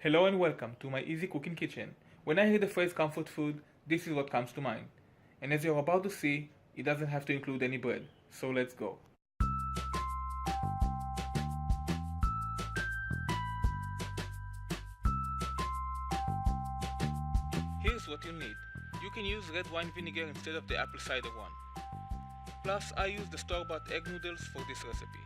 Hello and welcome to my easy cooking kitchen. When I hear the phrase comfort food, this is what comes to mind. And as you're about to see, it doesn't have to include any bread. So let's go. Here's what you need. You can use red wine vinegar instead of the apple cider one. Plus, I use the store-bought egg noodles for this recipe.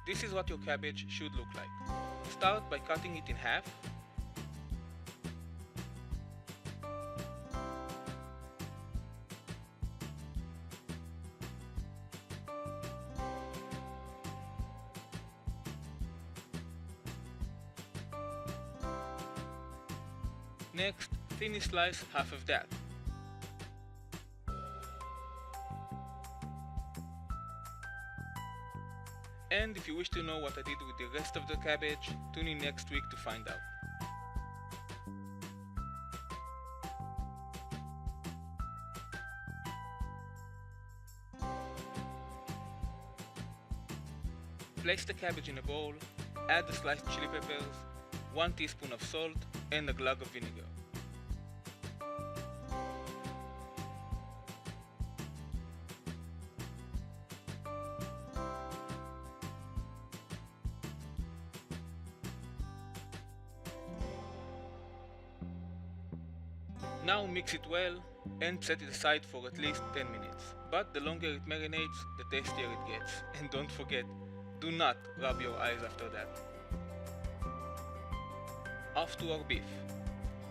This is what your cabbage should look like. Start by cutting it in half. Next, thinly slice half of that. And if you wish to know what I did with the rest of the cabbage, tune in next week to find out. Place the cabbage in a bowl, add the sliced chili peppers, 1 teaspoon of salt, and a glug of vinegar. Now mix it well and set it aside for at least 10 minutes. But the longer it marinates, the tastier it gets. And don't forget, do not rub your eyes after that. Off to our beef.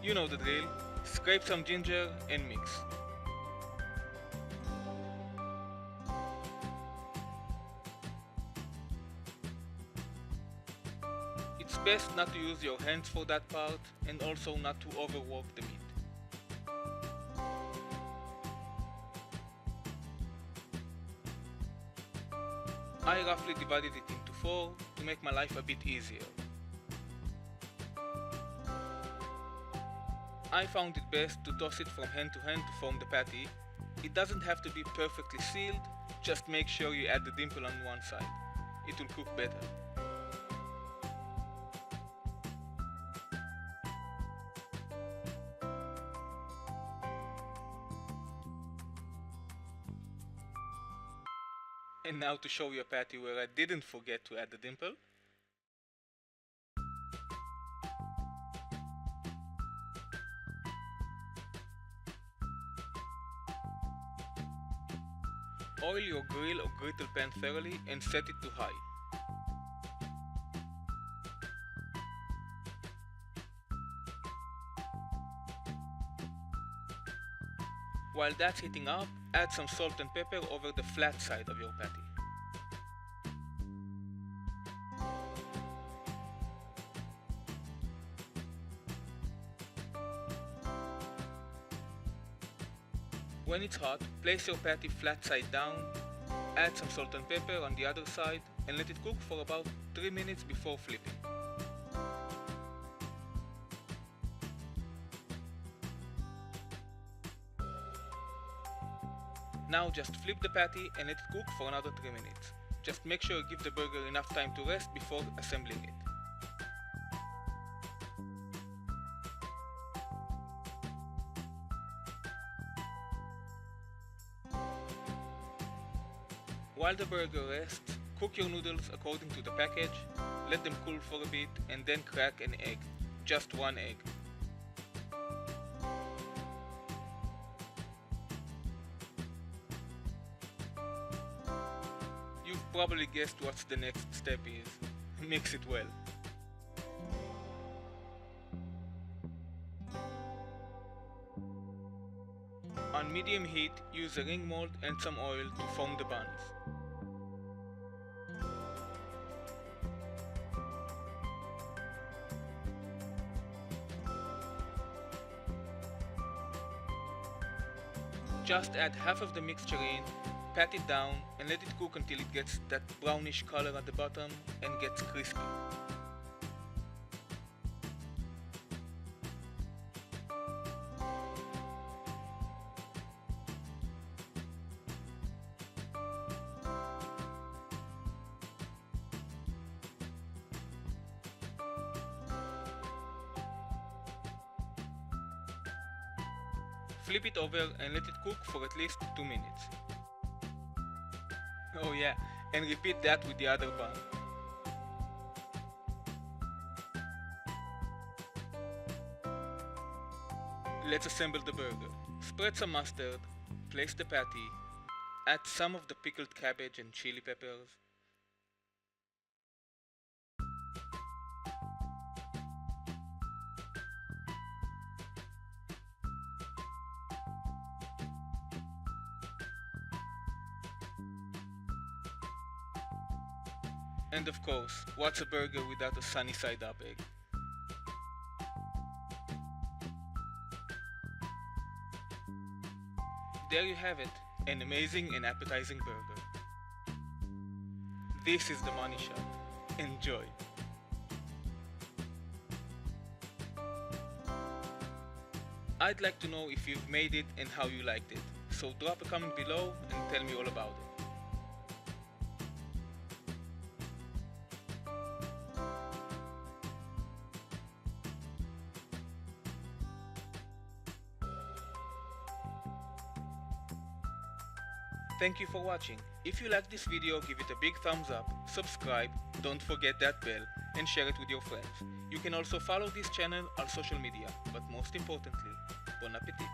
You know the drill. Scrape some ginger and mix. It's best not to use your hands for that part and also not to overwork the meat. I roughly divided it into 4 to make my life a bit easier. I found it best to toss it from hand to hand to form the patty. It doesn't have to be perfectly sealed, just make sure you add the dimple on one side. It will cook better. And now to show you a patty where I didn't forget to add the dimple. Oil your grill or griddle pan thoroughly and set it to high. While that's heating up, add some salt and pepper over the flat side of your patty. When it's hot, place your patty flat side down, add some salt and pepper on the other side and let it cook for about 3 minutes before flipping. Now just flip the patty and let it cook for another 3 minutes. Just make sure you give the burger enough time to rest before assembling it. While the burger rests, cook your noodles according to the package, let them cool for a bit and then crack an egg, just 1 egg. You've probably guessed what the next step is. Mix it well. On medium heat, use a ring mold and some oil to form the buns. Just add half of the mixture in, pat it down and let it cook until it gets that brownish color at the bottom and gets crispy. Flip it over and let it cook for at least 2 minutes. Oh yeah, and repeat that with the other bun. Let's assemble the burger. Spread some mustard, place the patty, add some of the pickled cabbage and chili peppers. And of course, what's a burger without a sunny side up egg? There you have it, an amazing and appetizing burger. This is the money shot. Enjoy! I'd like to know if you've made it and how you liked it, so drop a comment below and tell me all about it. Thank you for watching. If you like this video, give it a big thumbs up, subscribe, don't forget that bell, and share it with your friends. You can also follow this channel on social media, but most importantly, bon appetit!